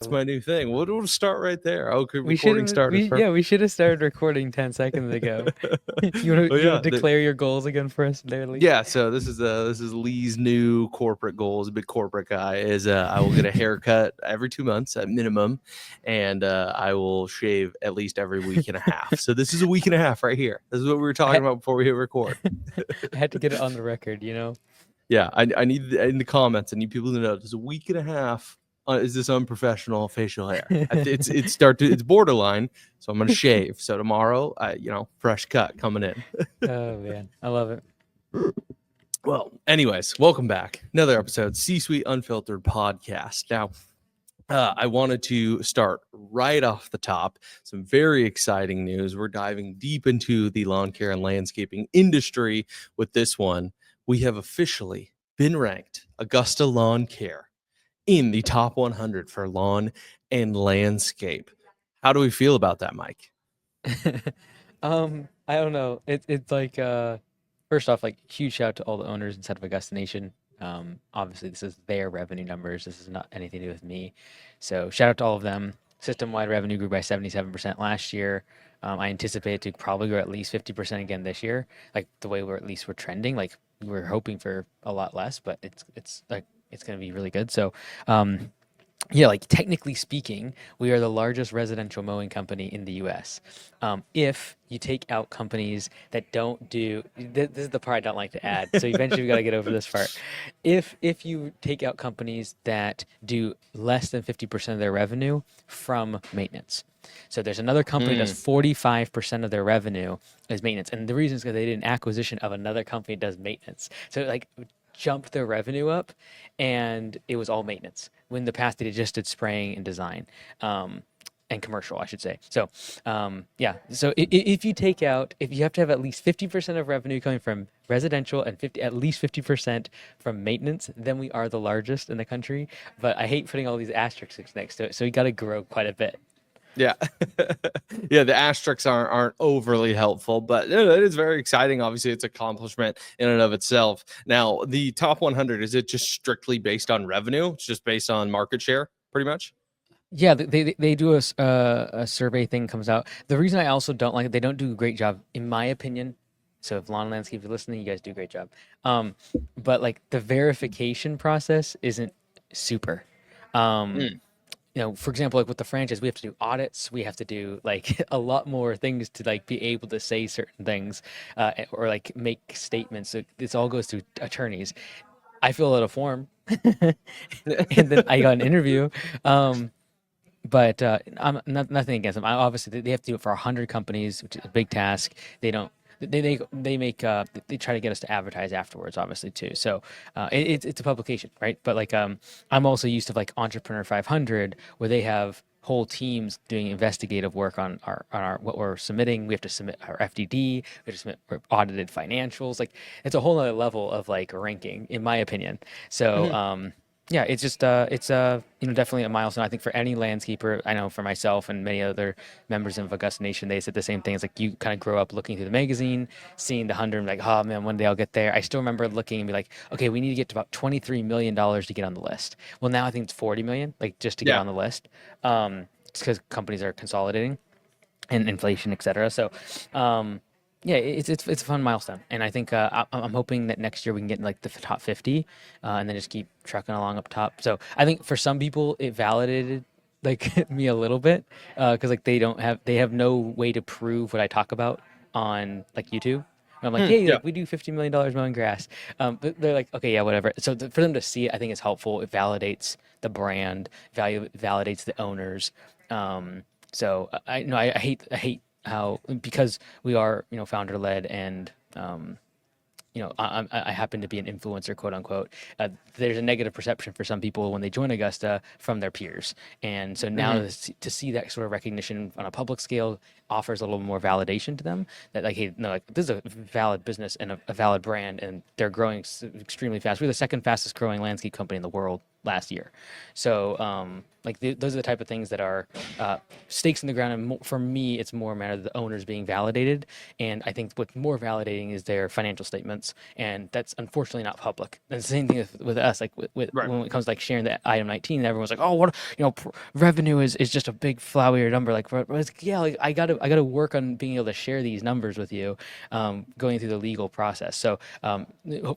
That's my new thing. We'll start right there. Okay, We should recording have, started. we should have started recording 10 seconds ago. Oh You yeah, want to declare your goals again for us, Daily? yeah. So this is Lee's new corporate goal. As a big corporate guy, is I will get a haircut every 2 months at minimum, and I will shave at least every week and a half. So this is a week and a half right here. This is what we were I, talking about before we hit record. I had to get it on the record, Yeah, I need in the comments. I need people to know there's a week and a half. Is this unprofessional facial hair? It's borderline. So I'm gonna shave. So tomorrow, fresh cut coming in. Oh man, I love it. Well, anyways, welcome back. Another episode, C-Suite Unfiltered podcast. Now, I wanted to start right off the top. Some very exciting news. We're diving deep into the lawn care and landscaping industry with this one. We have officially been ranked Augusta Lawn Care in the top 100 for lawn and landscape. How do we feel about that, Mike? I don't know. It's like first off, like huge shout out to all the owners inside of Augusta Nation. Obviously this is their revenue numbers. This is not anything to do with me. So shout out to all of them. System-wide revenue grew by 77% last year. I anticipate it to probably grow at least 50% again this year. Like the way we're trending. Like we're hoping for a lot less, but it's like it's gonna be really good. So yeah, like technically speaking, we are the largest residential mowing company in the US. If you take out companies that don't do, this is the part I don't like to add. So eventually we got to get over this part. If you take out companies that do less than 50% of their revenue from maintenance. So there's another company that's 45% of their revenue is maintenance. And the reason is because they did an acquisition of another company that does maintenance. So like jumped their revenue up and it was all maintenance when in the past they just did spraying and design and commercial I should say. So yeah, so if you take out, if you have to have at least 50% of revenue coming from residential and at least 50% from maintenance, then we are the largest in the country. But I hate putting all these asterisks next to it, so we got to grow quite a bit. Yeah. Yeah, the asterisks aren't overly helpful, but it is very exciting. Obviously, it's an accomplishment in and of itself. Now, the top 100, is it just strictly based on revenue? It's just based on market share, pretty much? Yeah, they do a survey thing comes out. The reason I also don't like it, they don't do a great job, in my opinion. So if Lawn Landscape is listening, you guys do a great job. But like the verification process isn't super. Um, Mm. for example, like with the franchise, we have to do audits. We have to do like a lot more things to like be able to say certain things, or like make statements. So this all goes through attorneys. I fill out a form, and then I got an interview. Um, but I'm nothing against them. Obviously, they have to do it for 100 companies, which is a big task. They don't. They make they try to get us to advertise afterwards, obviously too. So it's a publication, right? But like I'm also used to like Entrepreneur 500, where they have whole teams doing investigative work on our what we're submitting. We have to submit our FDD. We have to submit our audited financials. Like it's a whole other level of like ranking, in my opinion. So Mhm. yeah, it's just it's definitely a milestone. I think for any landscaper, I know for myself and many other members of Augusta Nation, they said the same thing. It's like you kind of grow up looking through the magazine, seeing the 100, and like, oh man, one day I'll get there. I still remember looking and be like, okay, we need to get to about $23 million to get on the list. Well, now I think it's 40 million, like just to get Yeah. on the list. It's because companies are consolidating and inflation, et cetera. So, um, yeah, it's a fun milestone, and I think I'm hoping that next year we can get in like the top 50, and then just keep trucking along up top. So I think for some people it validated like me a little bit, because like they have no way to prove what I talk about on like YouTube. And I'm like, hey, Yeah. like we do $50 million mowing grass, but they're like, okay, yeah, whatever. So for them to see it, I think it's helpful. It validates the brand, validates the owners. So I hate how, because we are founder led and I happen to be an influencer, quote unquote. There's a negative perception for some people when they join Augusta from their peers, and so now Mhm. to see that sort of recognition on a public scale offers a little more validation to them. That like, hey, no, like this is a valid business and a valid brand, and they're growing extremely fast. We're the second fastest growing landscape company in the world. last year. So those are the type of things that are stakes in the ground. And for me, it's more a matter of the owners being validated. And I think what's more validating is their financial statements, and that's unfortunately not public. And the same thing with us, like Right. when it comes to like sharing the item 19, everyone's like, oh, what revenue is just a big flowery number. Like, yeah, like I gotta work on being able to share these numbers with you, going through the legal process. So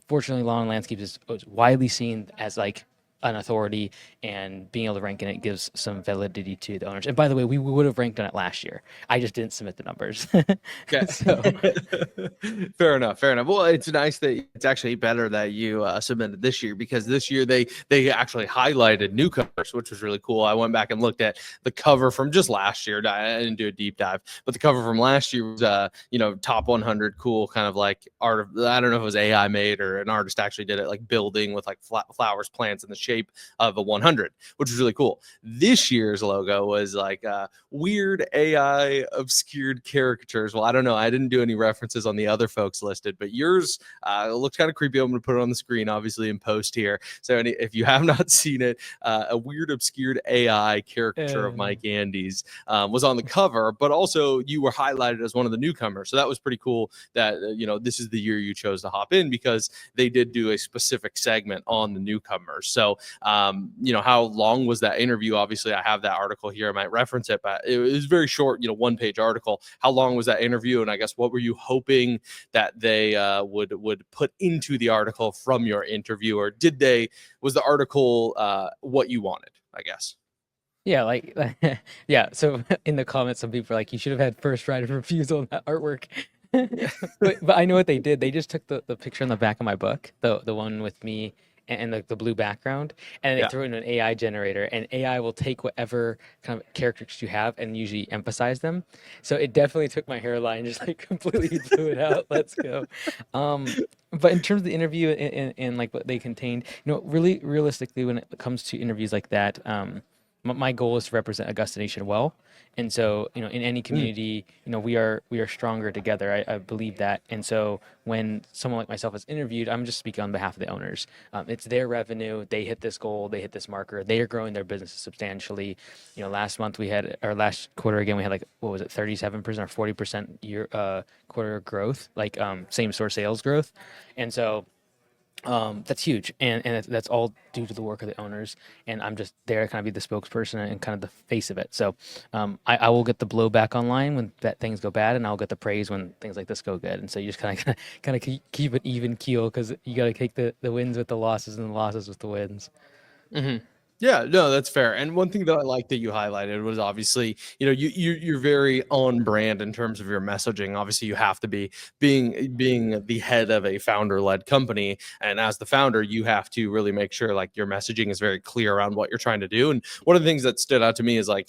fortunately, Lawn and Landscapes is widely seen as like an authority, and being able to rank in it gives some validity to the owners. And by the way, we would have ranked on it last year. I just didn't submit the numbers. Okay. So Fair enough. Fair enough. Well, it's nice that it's actually better that you submitted this year, because this year they actually highlighted newcomers, which was really cool. I went back and looked at the cover from just last year. I didn't do a deep dive, but the cover from last year was top 100 cool, kind of like art. I don't know if it was AI made or an artist actually did it, like building with like flowers, plants in the shape of a 100, which was really cool. This year's logo was like weird AI obscured caricatures. Well, I don't know. I didn't do any references on the other folks listed, but yours looked kind of creepy. I'm going to put it on the screen, obviously, in post here. So if you have not seen it, a weird obscured AI caricature of Mike Andes was on the cover, but also you were highlighted as one of the newcomers. So that was pretty cool that, this is the year you chose to hop in, because they did do a specific segment on the newcomers. So, how long was that interview? Obviously, I have that article here. I might reference it, but it was very short, one-page article. How long was that interview? And I guess what were you hoping that they would put into the article from your interview, or was the article what you wanted, I guess? yeah, like yeah. So in the comments, some people are like, you should have had first right of refusal on that artwork. But I know what they did. They just took the picture on the back of my book, the one with me and the blue background, and they Yeah. threw in an AI generator, and AI will take whatever kind of characters you have and usually emphasize them. So it definitely took my hairline and just like completely blew it out. Let's go. But in terms of the interview and like what they contained, really realistically, when it comes to interviews like that, my goal is to represent Augusta Nation well. And so, in any Mm. community, we are stronger together. I believe that. And so when someone like myself is interviewed, I'm just speaking on behalf of the owners. It's their revenue. They hit this goal. They hit this marker. They are growing their businesses substantially. Last month our last quarter again, we had like, what was it, 37% or 40% year quarter growth, like same store sales growth. And so that's huge, and that's all due to the work of the owners. And I'm just there to kind of be the spokesperson and kind of the face of it. So I will get the blowback online when things go bad, and I'll get the praise when things like this go good. And so you just kind of keep it even keel, because you got to take the wins with the losses and the losses with the wins. Mm-hmm. Yeah, no, that's fair. And one thing that I like that you highlighted was, obviously, you're very on brand in terms of your messaging. Obviously, you have to be being the head of a founder-led company, and as the founder, you have to really make sure like your messaging is very clear around what you're trying to do. And one of the things that stood out to me is like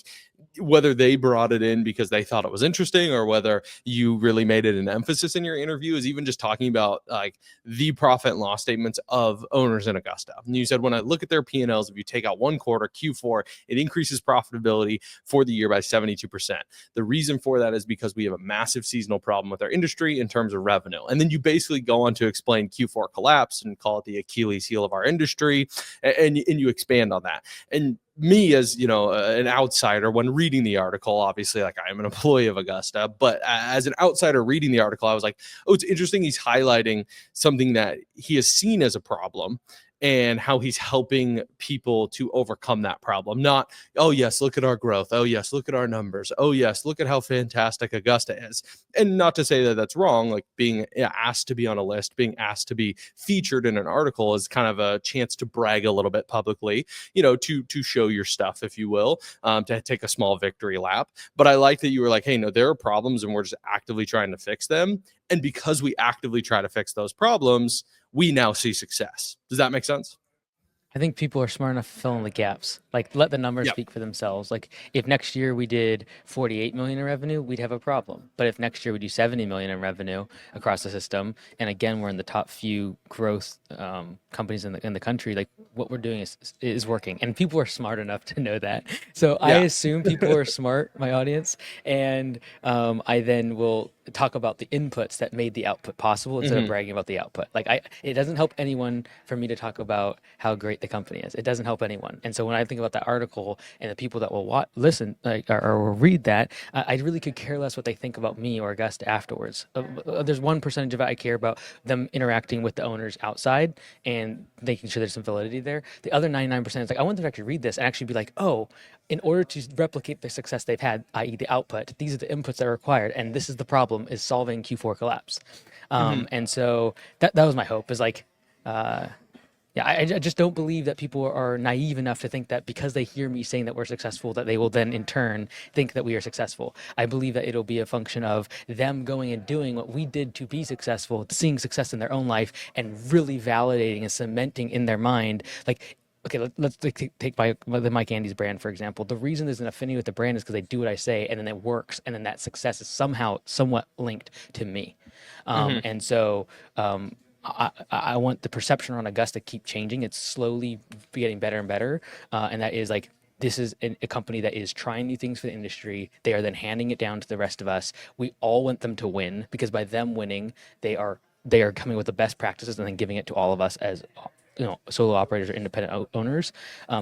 whether they brought it in because they thought it was interesting, or whether you really made it an emphasis in your interview, is even just talking about like the profit and loss statements of owners in Augusta. And you said, when I look at their P&Ls, if you take out one quarter, Q4, it increases profitability for the year by 72%. The reason for that is because we have a massive seasonal problem with our industry in terms of revenue. And then you basically go on to explain Q4 collapse and call it the Achilles heel of our industry. And you expand on that. And me, as an outsider, when reading the article, obviously, like, I'm an employee of Augusta, but as an outsider reading the article, I was like, oh, it's interesting. He's highlighting something that he has seen as a problem, and how he's helping people to overcome that problem. Not, oh yes, look at our growth. Oh yes, look at our numbers. Oh yes, look at how fantastic Augusta is. And not to say that that's wrong. Like, being asked to be on a list, being asked to be featured in an article is kind of a chance to brag a little bit publicly, to show your stuff, if you will, to take a small victory lap. But I like that you were like, hey, no, there are problems and we're just actively trying to fix them. And because we actively try to fix those problems, we now see success. Does that make sense? I think people are smart enough to fill in the gaps. Like, let the numbers Yep. speak for themselves. Like, if next year we did 48 million in revenue, we'd have a problem. But if next year we do 70 million in revenue across the system, and again we're in the top few growth companies in the country, like, what we're doing is working, and people are smart enough to know that. So I Yeah. assume people are smart, my audience, and I then will talk about the inputs that made the output possible instead of bragging about the output. Like it doesn't help anyone for me to talk about how great the company is. It doesn't help anyone. And so when I think about that article and the people that will listen, like, or read that, I really could care less what they think about me or Augusta afterwards. There's 1% of it I care about them interacting with the owners outside and making sure there's some validity there. The other 99% is like, I want them to actually read this and actually be like, oh, in order to replicate the success they've had, i.e. the output, these are the inputs that are required. And this is the problem, is solving Q4 collapse. And so that was my hope, is like, yeah, I just don't believe that people are naive enough to think that because they hear me saying that we're successful, that they will then in turn think that we are successful. I believe that it'll be a function of them going and doing what we did to be successful, seeing success in their own life, and really validating and cementing in their mind, like, okay, let's take the Mike Andes brand, for example. The reason there's an affinity with the brand is because they do what I say, and then it works, and then that success is somehow somewhat linked to me. And so I want the perception around Augusta to keep changing. It's slowly getting better and better, and that is like, this is a company that is trying new things for the industry. They are then handing it down to the rest of us. We all want them to win, because by them winning, they are coming with the best practices and then giving it to all of us as solo operators or independent owners.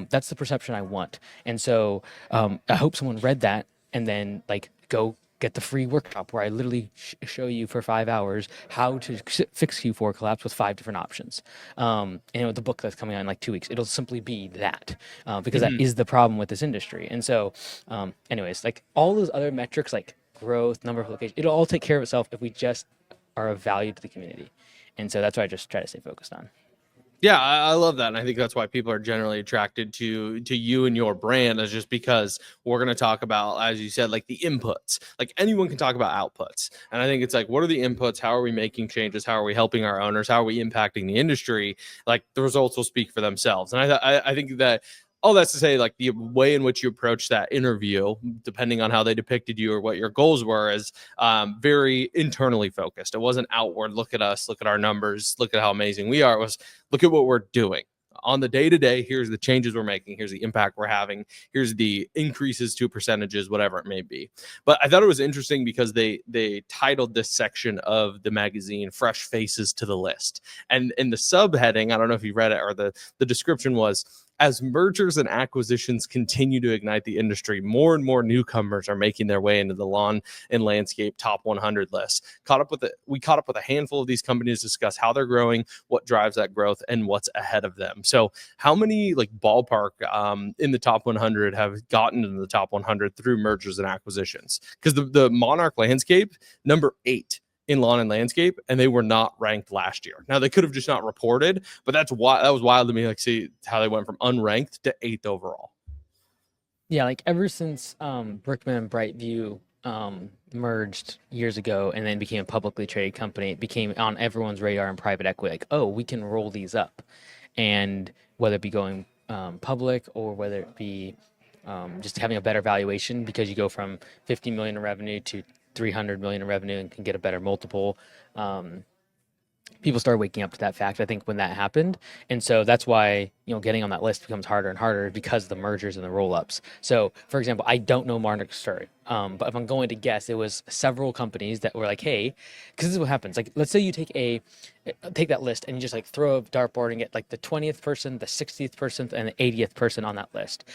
That's the perception I want. And so I hope someone read that and then like go get the free workshop where I literally show you for 5 hours how to fix Q4 collapse with 5 different options. And with the book that's coming out in like 2 weeks, it'll simply be that, because that is the problem with this industry. And so anyways, like all those other metrics, like growth, number of locations, it'll all take care of itself if we just are of value to the community. And so that's what I just try to stay focused on. Yeah, I love that. And I think that's why people are generally attracted to you and your brand, is just because we're going to talk about, as you said, like the inputs. Like anyone can talk about outputs. And I think it's like, what are the inputs? How are we making changes? How are we helping our owners? How are we impacting the industry? Like the results will speak for themselves. And I think that all that's to say, like the way in which you approach that interview, depending on how they depicted you or what your goals were, is very internally focused. It wasn't outward. Look at us. Look at our numbers. Look at how amazing we are. It was, look at what we're doing on the day to day. Here's the changes we're making. Here's the impact we're having. Here's the increases to percentages, whatever it may be. But I thought it was interesting because they titled this section of the magazine "Fresh Faces to the List," and in the subheading, I don't know if you read it, or the description was, as mergers and acquisitions continue to ignite the industry, more and more newcomers are making their way into the lawn and landscape top 100 list. We caught up with a handful of these companies to discuss how they're growing, what drives that growth, and what's ahead of them. So how many, like ballpark, in the top 100 have gotten into the top 100 through mergers and acquisitions? Because the Monarch landscape, number 8 in lawn and landscape, and they were not ranked last year. Now they could have just not reported, but that was wild to me. Like, see how they went from unranked to 8th overall. Yeah, like ever since Brickman and Brightview merged years ago and then became a publicly traded company, it became on everyone's radar in private equity, like, oh, we can roll these up. And whether it be going public, or whether it be just having a better valuation, because you go from 50 million in revenue to 300 million in revenue and can get a better multiple. People started waking up to that fact, I think, when that happened. And so that's why, getting on that list becomes harder and harder, because of the mergers and the roll-ups. So, for example, I don't know Monarch's story, but if I'm going to guess, it was several companies that were like, hey, because this is what happens. Like, let's say you take that list and you just like throw a dartboard and get like the 20th person, the 60th person, and the 80th person on that list.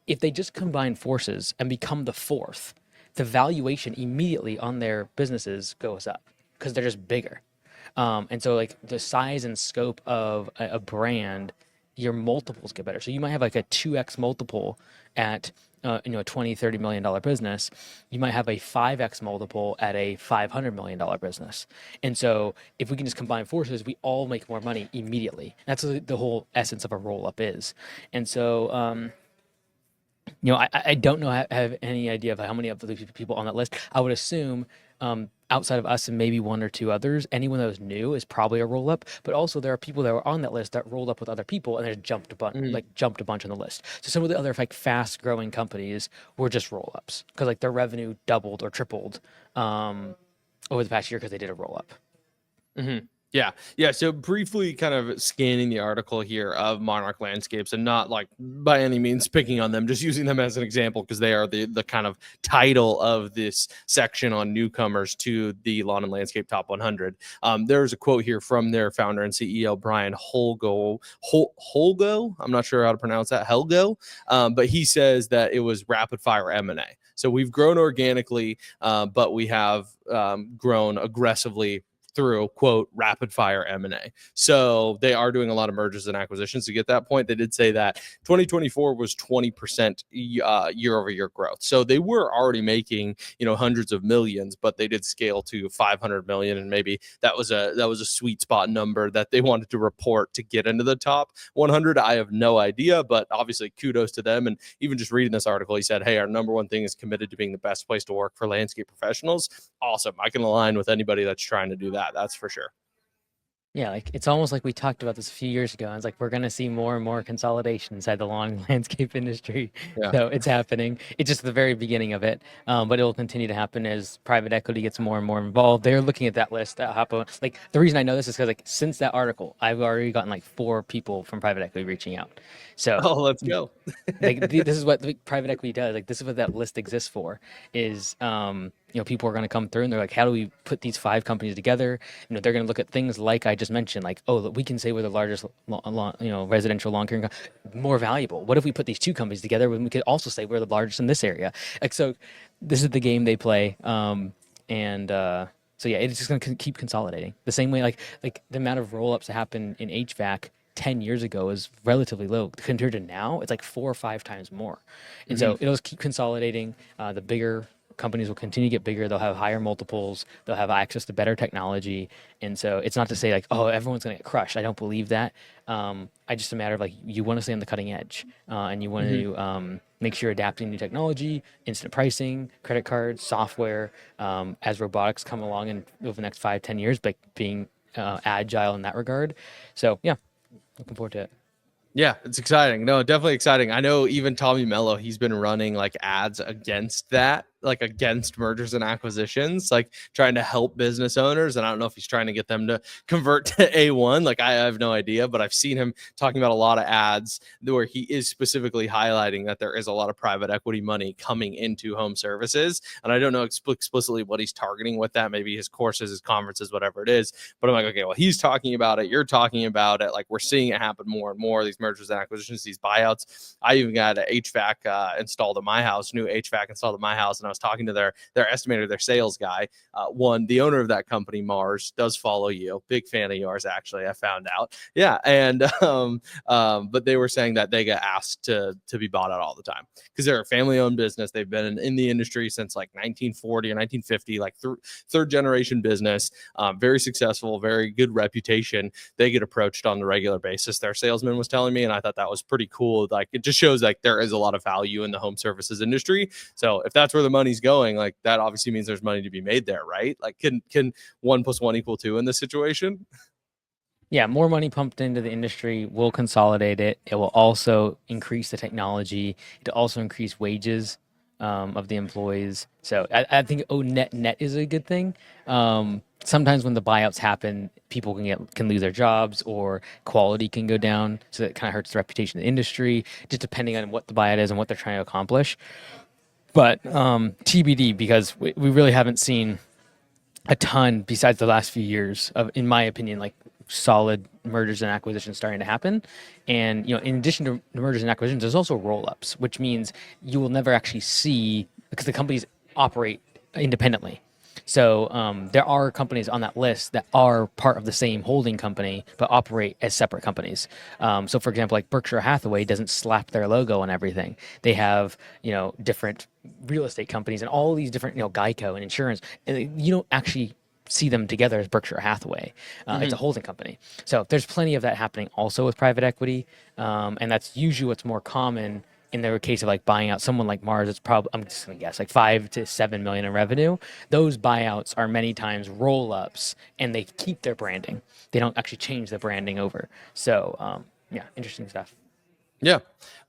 If they just combine forces and become the 4th, the valuation immediately on their businesses goes up, because they're just bigger. And so like the size and scope of a brand, your multiples get better. So you might have like a 2x multiple at a $20-30 million business. You might have a 5x multiple at a $500 million business. And so if we can just combine forces, we all make more money immediately. That's the whole essence of a roll up is. And so I don't know, have any idea of how many of the people on that list. I would assume outside of us and maybe 1 or 2 others, anyone that was new is probably a roll up. But also there are people that were on that list that rolled up with other people and they jumped a bunch, jumped a bunch on the list. So some of the other like fast growing companies were just roll ups, because like their revenue doubled or tripled over the past year because they did a roll up. Yeah. Yeah. So briefly kind of scanning the article here of Monarch Landscapes and not like by any means picking on them, just using them as an example because they are the kind of title of this section on newcomers to the Lawn and Landscape Top 100. There's a quote here from their founder and CEO, Brian Holgo. I'm not sure how to pronounce that, Helgo. But he says that it was rapid fire M&A. So we've grown organically, but we have grown aggressively through quote rapid fire M&A. So they are doing a lot of mergers and acquisitions to get that point. They did say that 2024 was 20% year over year growth. So they were already making, hundreds of millions, but they did scale to 500 million, and maybe that was a sweet spot number that they wanted to report to get into the top 100. I have no idea, but obviously kudos to them. And even just reading this article, he said, "Hey, our number one thing is committed to being the best place to work for landscape professionals." Awesome. I can align with anybody that's trying to do that. That's for sure. Yeah, like it's almost like we talked about this a few years ago. And it's like we're gonna see more and more consolidation inside the lawn and landscape industry. Yeah. So it's happening. It's just the very beginning of it, but it will continue to happen as private equity gets more and more involved. They're looking at that list. Like the reason I know this is because like since that article, I've already gotten like 4 people from private equity reaching out. So Oh, let's go. like this is what private equity does. Like this is what that list exists for. Is people are going to come through and they're like, how do we put these 5 companies together? They're going to look at things like I just mentioned, like, oh, we can say we're the largest residential lawn care more valuable. What if we put these 2 companies together when we could also say we're the largest in this area? Like so, this is the game they play. And so yeah, it's just going to keep consolidating the same way. Like the amount of roll ups that happen in HVAC 10 years ago is relatively low compared to now. It's like 4 or 5 times more. And so it'll just keep consolidating. The bigger companies will continue to get bigger. They'll have higher multiples. They'll have access to better technology. And so it's not to say like, oh, everyone's going to get crushed. I don't believe that. I just a matter of like, you want to stay on the cutting edge and you want to make sure you're adapting new technology, instant pricing, credit cards, software, as robotics come along in over the next 5-10 years, but being agile in that regard. So yeah, looking forward to it. Yeah, it's exciting. No, definitely exciting. I know even Tommy Mello, he's been running like ads against that, like against mergers and acquisitions, like trying to help business owners. And I don't know if he's trying to get them to convert to A1. Like I have no idea, but I've seen him talking about a lot of ads where he is specifically highlighting that there is a lot of private equity money coming into home services. And I don't know explicitly what he's targeting with that, maybe his courses, his conferences, whatever it is. But I'm like, okay, well, he's talking about it. You're talking about it. Like we're seeing it happen more and more. These mergers and acquisitions, these buyouts. I even got an HVAC installed at my house, new HVAC installed at my house, and I was talking to their estimator, their sales guy. The owner of that company, Mars, does follow you. Big fan of yours, actually. I found out. Yeah, and but they were saying that they get asked to be bought out all the time because they're a family-owned business. They've been in the industry since like 1940 or 1950, like third generation business. Very successful, very good reputation. They get approached on the regular basis. Their salesman was telling me, and I thought that was pretty cool. Like it just shows like there is a lot of value in the home services industry. So if that's where the money's going, like that obviously means there's money to be made there, right? Like can 1 + 1 = 2 in this situation? Yeah, more money pumped into the industry will consolidate it. It will also increase the technology. It'll also increase wages of the employees. So I think net is a good thing. Sometimes when the buyouts happen, people can lose their jobs or quality can go down. So that kind of hurts the reputation of the industry, just depending on what the buyout is and what they're trying to accomplish. But TBD, because we really haven't seen a ton besides the last few years of, in my opinion, like solid mergers and acquisitions starting to happen. And in addition to mergers and acquisitions, there's also roll-ups, which means you will never actually see because the companies operate independently. So there are companies on that list that are part of the same holding company but operate as separate companies. So, for example, like Berkshire Hathaway doesn't slap their logo on everything. They have different real estate companies and all these different Geico and insurance. And you don't actually see them together as Berkshire Hathaway. It's a holding company. So there's plenty of that happening also with private equity, and that's usually what's more common in the case of like buying out someone like Mars. It's probably, I'm just gonna guess, like 5 to 7 million in revenue. Those buyouts are many times roll-ups, and they keep their branding. They don't actually change the branding over. So yeah, interesting stuff. Yeah.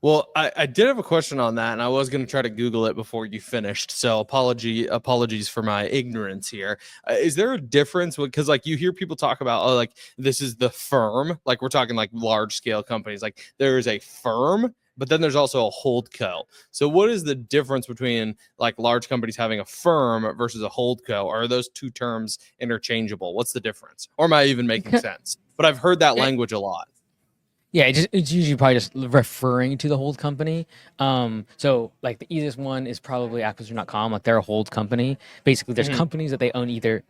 Well, I did have a question on that, and I was going to try to Google it before you finished. So apologies for my ignorance here. Is there a difference? Because like you hear people talk about, oh, like this is the firm, like we're talking like large scale companies, like there is a firm, but then there's also a hold co. So what is the difference between like large companies having a firm versus a hold co? Are those two terms interchangeable? What's the difference? Or am I even making sense? But I've heard that language a lot. Yeah, it's usually probably just referring to the hold company. So like the easiest one is probably acquisition.com. Like they're a hold company. Basically, there's Mhm. companies that they own either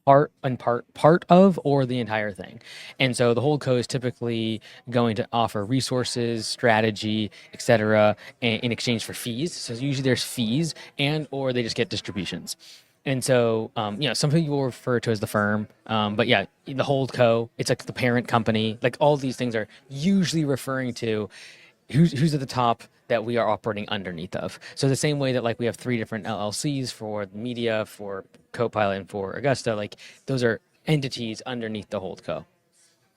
part of or the entire thing. And so the hold co is typically going to offer resources, strategy, etc. in exchange for fees. So usually there's fees and or they just get distributions. And so, some people will refer to as the firm, but yeah, the hold co, it's like the parent company. Like all these things are usually referring to who's at the top that we are operating underneath of. So the same way that like we have three different LLCs for the media, for Copilot, and for Augusta, like those are entities underneath the hold co.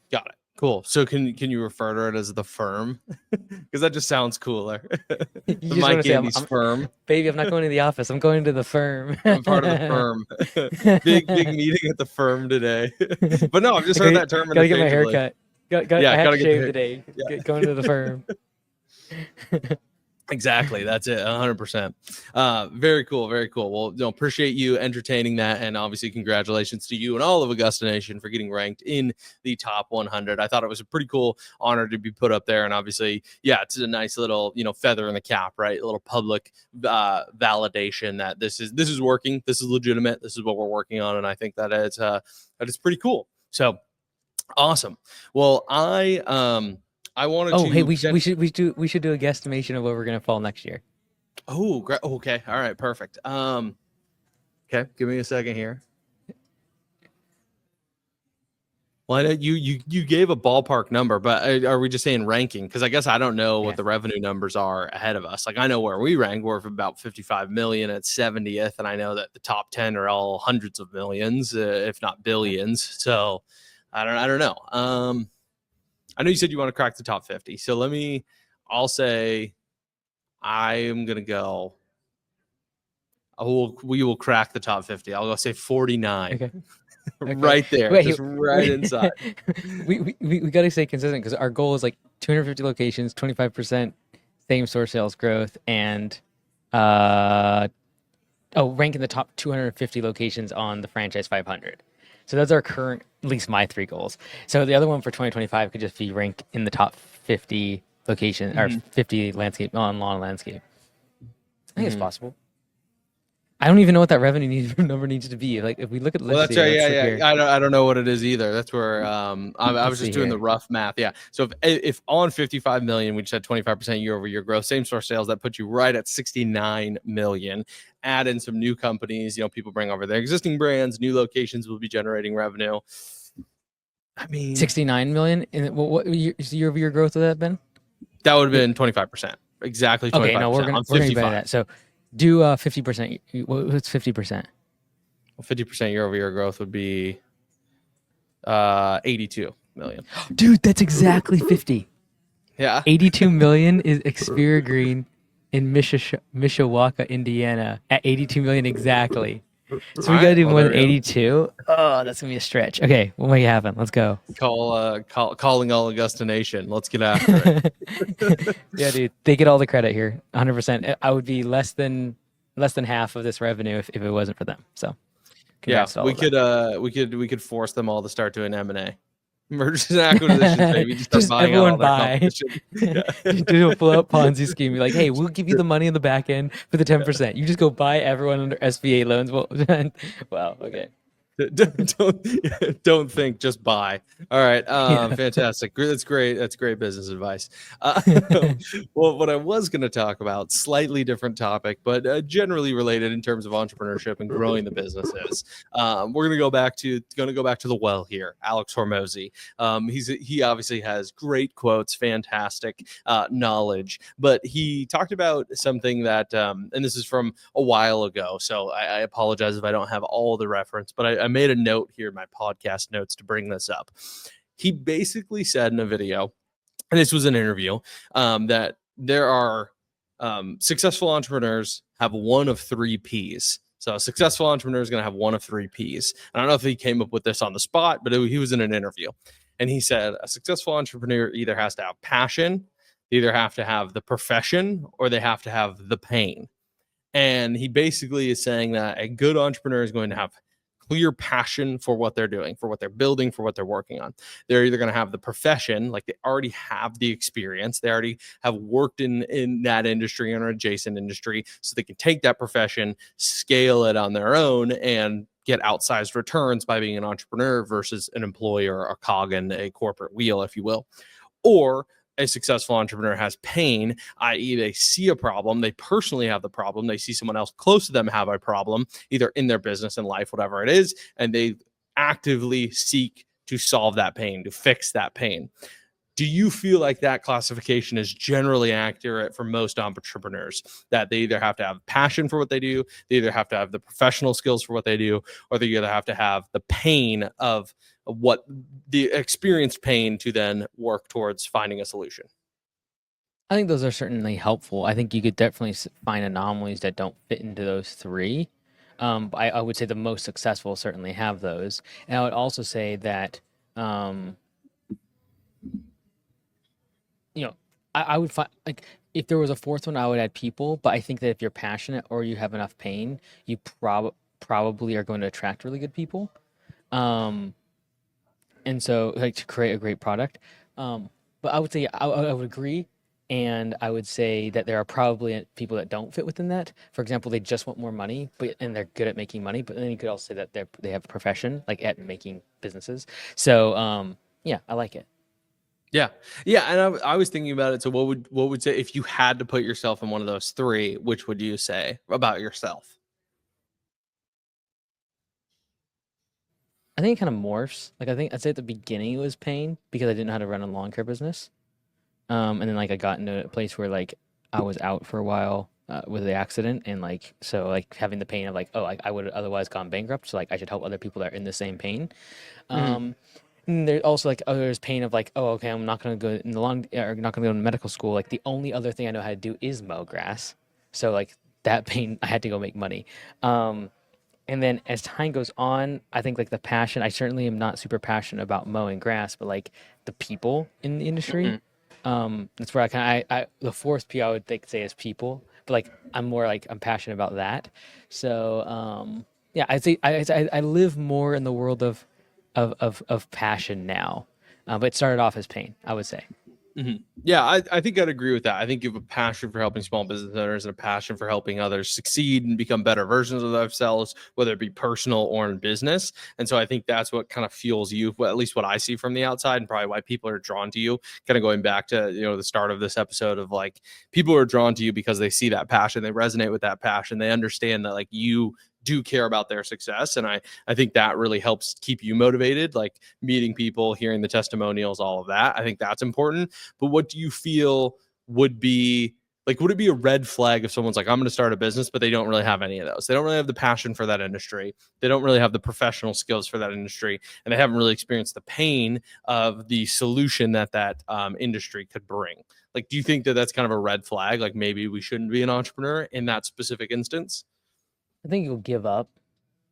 Got it. Cool. So can you refer to it as the firm? Because that just sounds cooler. You The just want Mike to say, Andy's firm. baby, I'm not going to the office. I'm going to the firm. I'm part of the firm. Big meeting at the firm today. But no, I've just heard that term Gotta get my hair interchangeably. cut. I Yeah, have gotta to get the shave hair. today. Yeah. Going to the firm. Exactly. That's it. 100%. Very cool. Very cool. Well, appreciate you entertaining that. And obviously, congratulations to you and all of Augusta Nation for getting ranked in the top 100. I thought it was a pretty cool honor to be put up there. And obviously, yeah, it's a nice little, feather in the cap, right? A little public validation that this is working. This is legitimate. This is what we're working on. And I think that is pretty cool. So awesome. Well, I wanted Oh, hey, to we should do a guesstimation of where we're gonna fall next year. Oh, great. Okay. All right. Perfect. Okay. Give me a second here. Well, I know you gave a ballpark number, but are we just saying ranking? Because I guess I don't know what Yeah. the revenue numbers are ahead of us. Like I know where we rank. We're about 55 million at 70th, and I know that the top 10 are all hundreds of millions, if not Okay. billions. So I don't know. I know you said you want to crack the top 50. So I'll say I am gonna go. We will crack the top 50. I'll go say 49. Okay. Okay. Right there, Wait, just right inside. we got to stay consistent because our goal is like 250 locations, 25% same store sales growth, and uh rank in the top 250 locations on the franchise 500. So that's our current, at least my three goals. So the other one for 2025 could just be rank in the top 50 location or Mhm, 50 landscape on lawn and landscape. I think it's mhm. possible. I don't even know what that number needs to be. Like if we look at Well, let's that's see, right. let's Yeah, look yeah. here. I don't know what it is either. That's where I Let's was see just doing the here. rough math. Yeah. So if on 55 million, we just had 25% year over year growth, same store sales, that puts you right at 69 million. Add in some new companies, people bring over their existing brands, new locations will be generating revenue. I mean, 69 million. And what year over year growth would that have been? that would have been 25%. Exactly Okay, no, 25% on we're gonna be better 55. than that. So do 50%. What's 50%? 50% year over year growth would be 82 million. Dude, that's exactly 50. Yeah. 82 million is Xperia Green in Mishawaka, Indiana at 82 million exactly. All So we gotta right. do Well, more there than we go. 82. Oh, that's gonna be a stretch. Okay, we'll make it happen. Let's go. Calling all Augusta Nation. Let's get after it. Yeah, dude, they get all the credit here. 100%. I would be less than half of this revenue if it wasn't for them. So, Yeah, congrats to all of them. we could force them all to start doing M&A. Mergers and acquisitions, baby. Just start Just buying out all everyone their buy. competition. Just do a blow up Ponzi scheme. Be like, hey, we'll give you the money in the back end for the 10%. You just go buy everyone under SBA loans. Well, wow. Okay. don't think, just buy. All right, Yeah. fantastic. That's great. That's great business advice. Well, what I was going to talk about, slightly different topic, but generally related in terms of entrepreneurship and growing the businesses. We're going to go back to the well here. Alex Hormozy. He obviously has great quotes, fantastic knowledge, but he talked about something that, and this is from a while ago, so I apologize if I don't have all the reference, but I made a note here in my podcast notes to bring this up. He basically said in a video and this was an interview, that there are successful entrepreneurs have one of three P's. So a successful entrepreneur is going to have one of three P's. I don't know if he came up with this on the spot, but he was in an interview. And he said a successful entrepreneur either has to have passion, they either have to have the profession, or they have to have the pain. And he basically is saying that a good entrepreneur is going to have clear passion for what they're doing, for what they're building, for what they're working on. They're either going to have the profession, like they already have the experience, they already have worked in that industry or an adjacent industry, so they can take that profession, scale it on their own, and get outsized returns by being an entrepreneur versus an employee or a cog in a corporate wheel, if you will. Or a successful entrepreneur has pain, i.e., they see a problem, they personally have the problem, they see someone else close to them have a problem, either in their business, in life, whatever it is, and they actively seek to solve that pain, to fix that pain. Do you feel like that classification is generally accurate for most entrepreneurs, that they either have to have passion for what they do, they either have to have the professional skills for what they do, or they either have to have the pain of what the experienced pain to then work towards finding a solution? I think those are certainly helpful. I think you could definitely find anomalies that don't fit into those three. But I would say the most successful certainly have those. And I would also say that, you know, I would find like if there was a fourth one, I would add people. But I think that if you're passionate or you have enough pain, you probably are going to attract really good people. Um, and so like to create a great product. But I would say I would agree, and I would say that there are probably people that don't fit within that. For example, they just want more money, but and they're good at making money. But then you could also say that they have a profession like at making businesses. So yeah, I like it. Yeah. Yeah. And I was thinking about it. So what would say if you had to put yourself in one of those three, which would you say about yourself? I think it kind of morphs. Like I think I'd say at the beginning it was pain because I didn't know how to run a lawn care business. And then like I got into a place where like I was out for a while with the accident, and like so like having the pain of like oh like I would have otherwise gone bankrupt, so like I should help other people that are in the same pain. Mm-hmm. Um, and there's also like oh there's pain of like oh okay I'm not gonna go in the long or not gonna go to medical school. Like the only other thing I know how to do is mow grass, so like that pain I had to go make money. Um, and then as time goes on, I think like the passion, I certainly am not super passionate about mowing grass, but like the people in the industry, that's where I kind of, the fourth P I would think say is people, but like I'm more like I'm passionate about that. So yeah, I'd say I live more in the world of passion now, but it started off as pain, I would say. Yeah, I think I'd agree with that. I think you have a passion for helping small business owners and a passion for helping others succeed and become better versions of themselves, whether it be personal or in business. And so I think that's what kind of fuels you, well, at least what I see from the outside, and probably why people are drawn to you. Kind of going back to the start of this episode of like people are drawn to you because they see that passion, they resonate with that passion, they understand that like you do care about their success. And I think that really helps keep you motivated, like meeting people, hearing the testimonials, all of that. I think that's important. But what do you feel would be like, would it be a red flag if someone's like, I'm going to start a business, but they don't really have any of those? They don't really have the passion for that industry. They don't really have the professional skills for that industry. And they haven't really experienced the pain of the solution that industry could bring. Like, do you think that that's kind of a red flag? Like maybe we shouldn't be an entrepreneur in that specific instance? I think you'll give up.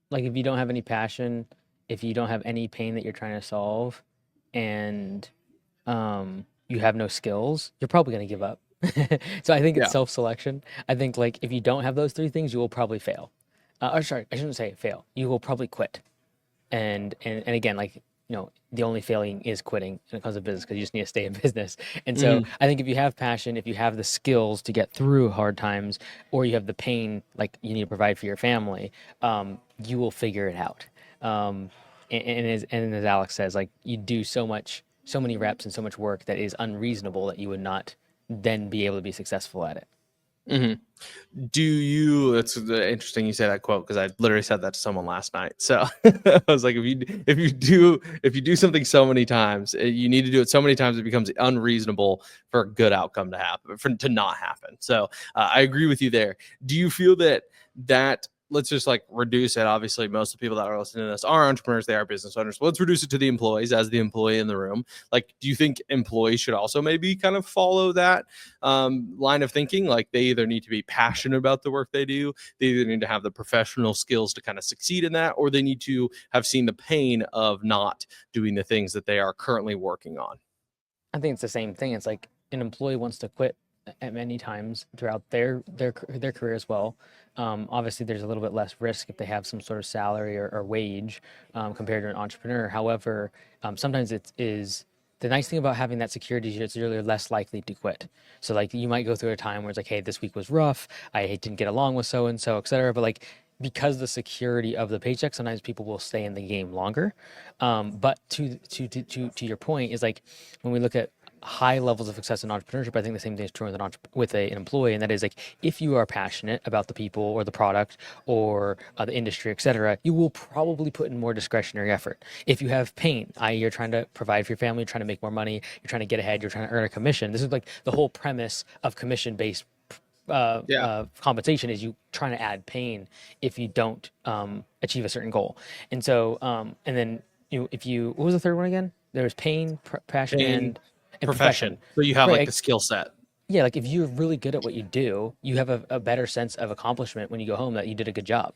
Like if you don't have any passion, if you don't have any pain that you're trying to solve, and you have no skills, you're probably going to give up. So I think it's Yeah. self-selection. I think like if you don't have those three things, you will probably fail. Or sorry, I shouldn't say fail. You will probably quit. And again, like the only failing is quitting when it comes to business because you just need to stay in business. And so Mhm. I think if you have passion, if you have the skills to get through hard times, or you have the pain like you need to provide for your family, you will figure it out. Um, and as Alex says, like you do so many reps and so much work that is unreasonable that you would not then be able to be successful at it. Mhm. Do you? It's interesting you say that quote because I literally said that to someone last night. So I was like, if you do something so many times, you need to do it so many times it becomes unreasonable for a good outcome to happen, to not happen. So I agree with you there. Do you feel that let's just like reduce it. Obviously, most of the people that are listening to this are entrepreneurs, they are business owners. But let's reduce it to the employees as the employee in the room. Like, do you think employees should also maybe kind of follow that line of thinking? Like, they either need to be passionate about the work they do, they either need to have the professional skills to kind of succeed in that, or they need to have seen the pain of not doing the things that they are currently working on. I think it's the same thing. It's like an employee wants to quit at many times throughout their career as well. Obviously, there's a little bit less risk if they have some sort of salary or wage compared to an entrepreneur. However, sometimes it is the nice thing about having that security is you're less likely to quit. So like you might go through a time where it's like, hey, this week was rough. I didn't get along with so and so, et cetera. But like because the security of the paycheck, sometimes people will stay in the game longer. But to your point is like when we look at high levels of success in entrepreneurship, I think the same thing is true with an employee, and that is like if you are passionate about the people or the product or the industry, etc., you will probably put in more discretionary effort. If you have pain, i.e., you're trying to provide for your family, you're trying to make more money, you're trying to get ahead, you're trying to earn a commission. This is like the whole premise of commission-based compensation is you trying to add pain if you don't achieve a certain goal. And so, and then if you, what was the third one again? There was pain, passion, Pain, and profession. So you have Right, like the skill set. yeah, like if you're really good at what you do, you have a better sense of accomplishment when you go home that you did a good job.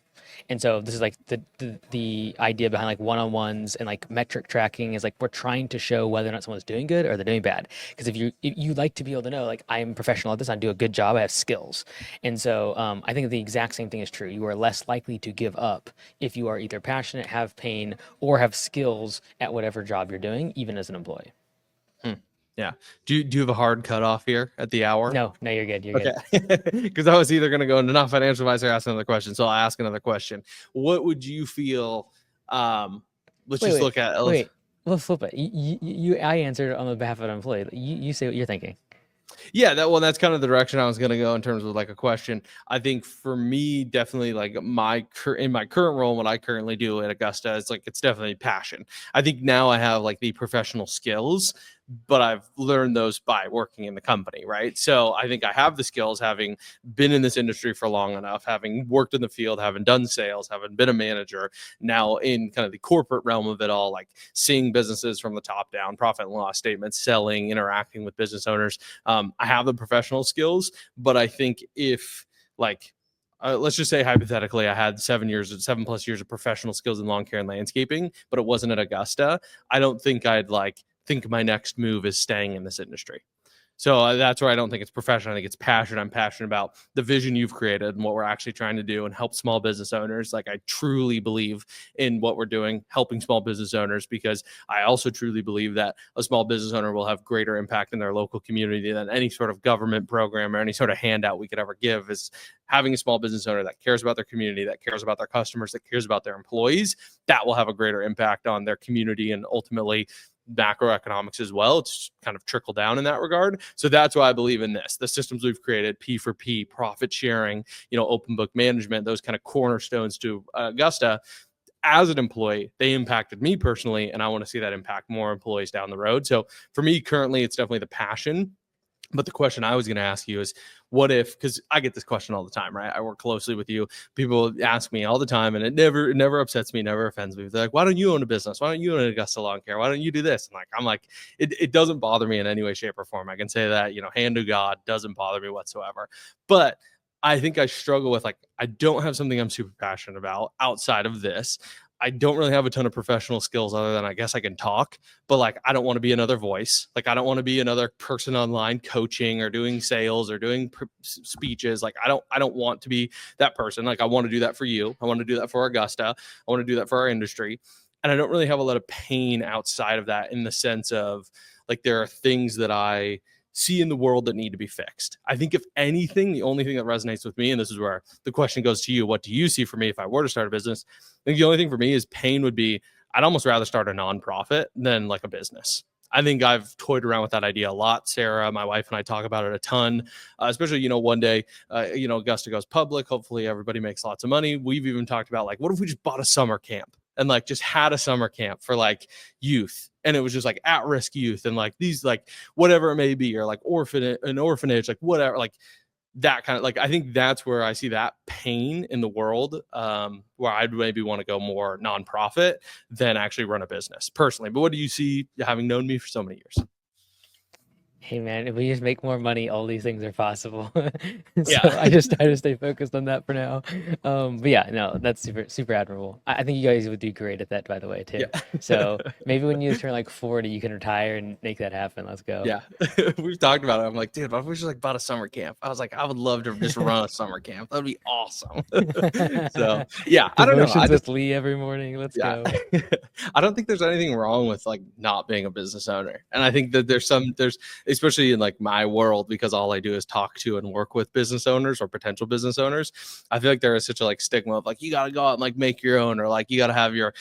And so this is like the idea behind like one-on-ones and like metric tracking is like we're trying to show whether or not someone's doing good or they're doing bad. Because if you like to be able to know like I'm professional at this, I do a good job, I have skills. And so I think the exact same thing is true. You are less likely to give up if you are either passionate, have pain, or have skills at whatever job you're doing, even as an employee. Yeah. Do you have a hard cutoff here at the hour? No, you're good. You're Okay. good. Because I was either going to go into not financial advice or ask another question. So I'll ask another question. What would you feel? Let's Wait, just wait, look at. wait. Let's flip it. I answered on the behalf of an employee. You say what you're thinking. Yeah, that's kind of the direction I was going to go in terms of like a question. I think for me, definitely like in my current role, what I currently do at Augusta is like it's definitely passion. I think now I have like the professional skills, but I've learned those by working in the company, right? So I think I have the skills, having been in this industry for long enough, having worked in the field, having done sales, having been a manager, now in kind of the corporate realm of it all, like seeing businesses from the top down, profit and loss statements, selling, interacting with business owners. I have the professional skills, but I think if like let's just say hypothetically, I had 7+ years of professional skills in lawn care and landscaping, but it wasn't at Augusta. I don't think I'd like think my next move is staying in this industry. So that's where I don't think it's profession. I think it's passion. I'm passionate about the vision you've created and what we're actually trying to do and help small business owners. Like I truly believe in what we're doing, helping small business owners, because I also truly believe that a small business owner will have greater impact in their local community than any sort of government program or any sort of handout we could ever give. Is having a small business owner that cares about their community, that cares about their customers, that cares about their employees, that will have a greater impact on their community and ultimately macroeconomics as well. It's kind of trickle down in that regard. So that's why I believe in this. The systems we've created, P for P, profit sharing, open book management, those kind of cornerstones to Augusta. As an employee, they impacted me personally, and I want to see that impact more employees down the road. So for me, currently, it's definitely the passion. But the question I was going to ask you is, what if, because I get this question all the time, right? I work closely with you. People ask me all the time, and it never upsets me, never offends me. They're like, why don't you own a business? Why don't you own Augusta Lawn Care? Why don't you do this? And I'm like, it doesn't bother me in any way, shape, or form. I can say that, hand to God, doesn't bother me whatsoever. But I think I struggle with I don't have something I'm super passionate about outside of this. I don't really have a ton of professional skills other than I guess I can talk, but I don't want to be another voice. I don't want to be another person online coaching or doing sales or doing speeches. I don't want to be that person. I want to do that for you. I want to do that for Augusta. I want to do that for our industry. And I don't really have a lot of pain outside of that in the sense of there are things that I see in the world that need to be fixed. I think if anything, the only thing that resonates with me, and this is where the question goes to you, what do you see for me if I were to start a business? I think the only thing for me is pain would be, I'd almost rather start a nonprofit than a business. I think I've toyed around with that idea a lot. Sarah, my wife, and I talk about it a ton, especially, one day, Augusta goes public. Hopefully everybody makes lots of money. We've even talked about what if we just bought a summer camp and just had a summer camp for youth, and it was just at-risk youth and these whatever it may be, or an orphanage, whatever. that kind of like, I think that's where I see that pain in the world, where I'd maybe want to go more nonprofit than actually run a business personally. But what do you see, having known me for so many years? Hey man, if we just make more money, all these things are possible. So Yeah. I just stay focused on that for now. But yeah, no, that's super admirable. I think you guys would do great at that, by the way, too. Yeah. So maybe when you turn like 40, you can retire and make that happen. Let's go. Yeah. We've talked about it. I'm like, dude, what if we just like bought a summer camp? I was like, I would love to just run a summer camp. That would be awesome. So yeah, I don't know. I Devotions just, with Lee every morning. Let's yeah. go. I don't think there's anything wrong with like not being a business owner. And I think that there's especially in like my world, because all I do is talk to and work with business owners or potential business owners. I feel like there is such a like stigma of like, you got to go out and like make your own, or like you got to have you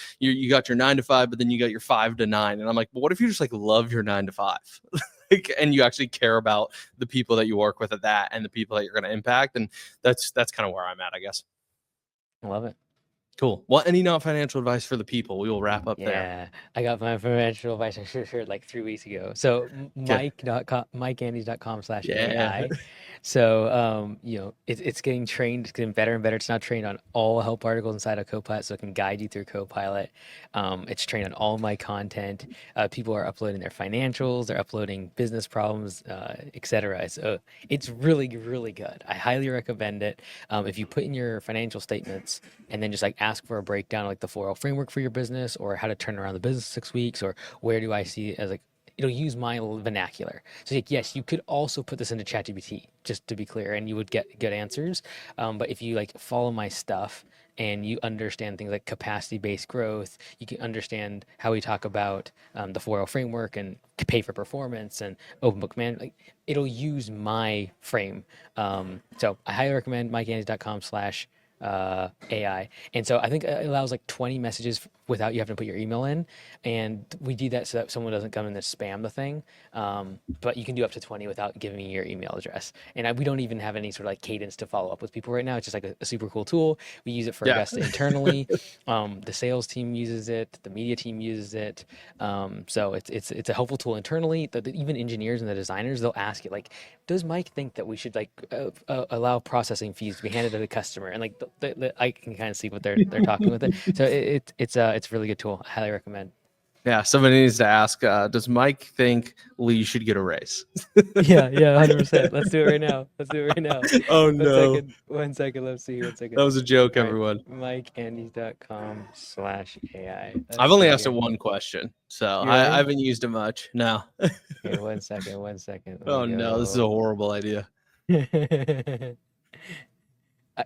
got your 9 to 5, but then you got your 5 to 9. And I'm like, but what if you just like love your 9 to 5? Like, and you actually care about the people that you work with at that and the people that you're going to impact. And that's kind of where I'm at, I guess. I love it. Cool. Well, any non-financial advice for the people? We will wrap up there. Yeah, I got my financial advice. I should have shared like 3 weeks ago. So Okay. Yeah. mikeandes.com/AI. So it's getting trained, it's getting better and better. It's now trained on all help articles inside of Copilot, so it can guide you through Copilot. It's trained on all my content. People are uploading their financials, they're uploading business problems, etc. So it's really, really good. I highly recommend it. If you put in your financial statements and then just like ask for a breakdown, like the 4L framework for your business, or how to turn around the business in 6 weeks, or where do I see it as, like, it'll use my vernacular. So like, yes, you could also put this into ChatGPT, just to be clear, and you would get good answers. But if you like follow my stuff and you understand things like capacity-based growth, you can understand how we talk about the 4L framework and pay for performance and open book man. Like, it'll use my frame. So I highly recommend mikeandes.com/AI. And so I think it allows like 20 messages without you having to put your email in. And we do that so that someone doesn't come in and spam the thing. But you can do up to 20 without giving me your email address. And we don't even have any sort of like cadence to follow up with people right now. It's just like a super cool tool. We use it for Yeah. Augusta internally. The sales team uses it. The media team uses it. So it's a helpful tool internally. Even engineers and the designers, they'll ask it like, does Mike think that we should like allow processing fees to be handed to the customer? And like I can kind of see what they're talking with it. So it's a really good tool. I highly recommend. Yeah. Somebody needs to ask, does Mike think Lee should get a raise? Yeah, 100%. Let's do it right now. Oh One no. second. One second. Let's see. 1 second. That was a joke, All right. everyone. mikeandes.com/AI. I've only asked it one question, so You I ready? haven't used it much. No. Okay, 1 second. 1 second. Let Oh me no, this is a go. horrible idea.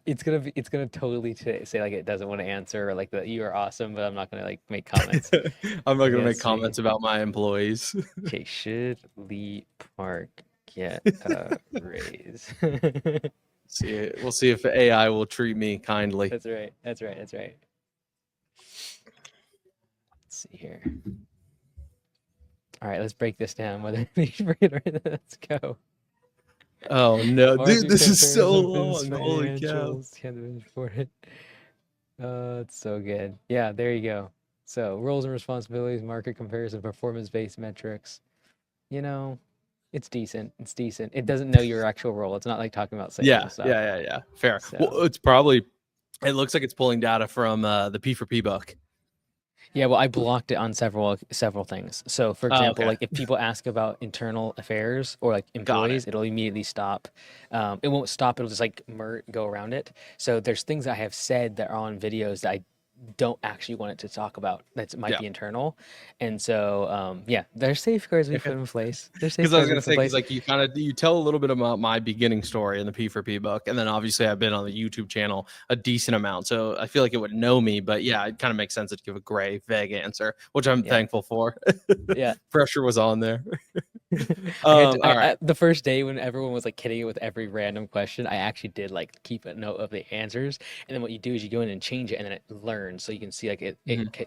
It's gonna totally say like it doesn't want to answer, or like that you are awesome, but I'm not gonna like make comments. I'm not Okay, gonna make let's comments see. about my employees. Okay, should Lee Park get a raise? We'll see if AI will treat me kindly. That's right. Let's see here. All right, let's break this down. Let's go. Oh no, dude, Market this is so comparison, long. Holy cow. financials, can't even afford it. It's so good. Yeah, there you go. So roles and responsibilities, market comparison, performance-based metrics. You know, it's decent. It doesn't know your actual role. It's not like talking about sales and stuff. Yeah. Fair. So Well, it looks like it's pulling data from the P4P book. yeah, well, I blocked it on several things. So for example, Okay. like if people ask about internal affairs or like Got it. employees, it'll immediately stop. It won't stop. It'll just like go around it. So there's things I have said that are on videos that I don't actually want it to talk about that might Yeah. be internal. And so yeah, there's safeguards we put in place. Because I was gonna say, because like you tell a little bit about my beginning story in the P4P book, and then obviously I've been on the YouTube channel a decent amount, so I feel like it would know me. But yeah, it kind of makes sense to give a gray, vague answer, which I'm thankful for. Yeah. Pressure was on there. All right. The first day when everyone was like kidding it with every random question, I actually did like keep a note of the answers. And then what you do is you go in and change it, and then it learns. So you can see like it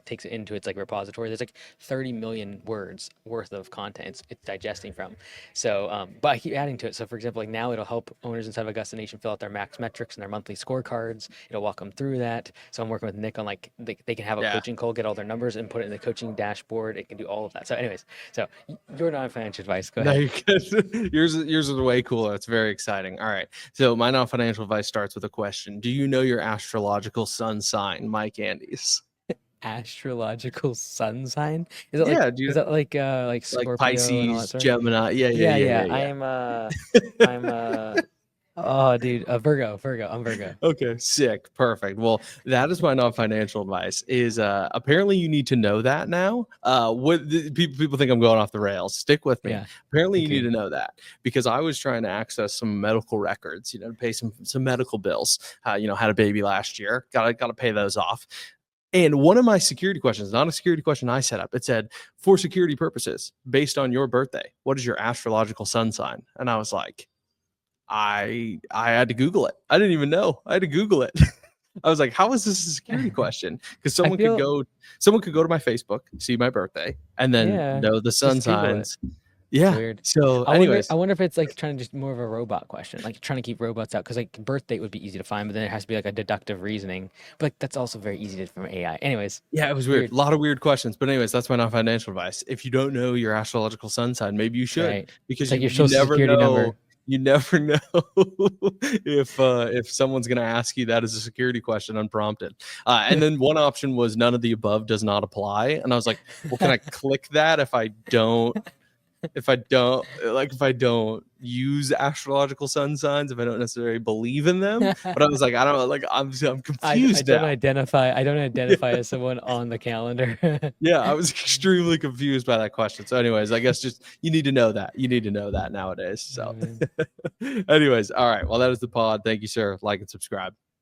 takes it into its like repository. There's like 30 million words worth of content it's digesting from. So, but I keep adding to it. So for example, like now it'll help owners inside of Augusta Nation fill out their max metrics and their monthly scorecards. It'll walk them through that. So I'm working with Nick on like they can have a coaching call, get all their numbers and put it in the coaching dashboard. It can do all of that. So anyways, so your non-financial advice. Go No, ahead. you're good. Yours is way cooler. It's very exciting. All right. So my non-financial advice starts with a question. Do you know your astrological sun sign, Mike Andes? Astrological sun sign? Yeah, do Is you that like like Scorpio and all that Pisces, sort of? Gemini? Yeah, yeah, Yeah, yeah, yeah. yeah, yeah. I'm oh dude, a Virgo. I'm Virgo. Okay, sick. Perfect. Well, that is my non-financial advice is apparently you need to know that now. People think I'm going off the rails. Stick with me. Yeah. Apparently you need Okay. to know that because I was trying to access some medical records, to pay some medical bills. Had a baby last year. Got to pay those off. And one of my security questions, not a security question I set up, it said, for security purposes, based on your birthday, what is your astrological sun sign? And I was like, I had to Google it. I didn't even know. I had to Google it. I was like, how is this a security question? Because I feel someone could go to my Facebook, see my birthday, and then yeah. know the sun Just Google it. signs. It's Yeah. weird. So, I wonder. anyways, I wonder if it's like trying to just more of a robot question, like trying to keep robots out. Because like birth date would be easy to find, but then it has to be like a deductive reasoning. But like that's also very easy to from AI. Anyways, yeah, it was weird. weird. A lot of weird questions. But anyways, that's my non-financial advice. If you don't know your astrological sun sign, maybe you should, Right. because It's like you your you social never security know. number. You never know if someone's going to ask you that as a security question unprompted. And then one option was none of the above does not apply. And I was like, well, can I click that if I don't use astrological sun signs, if I don't necessarily believe in them? But I was like, I don't know, like I'm I confused don't now. identify. I don't Yeah, identify as someone on the calendar. yeah, I was extremely confused by that question. So, anyways, I guess just you need to know that. You need to know that nowadays. Oh, So, man. anyways, all right. Well, that is the pod. Thank you, sir. Like and subscribe.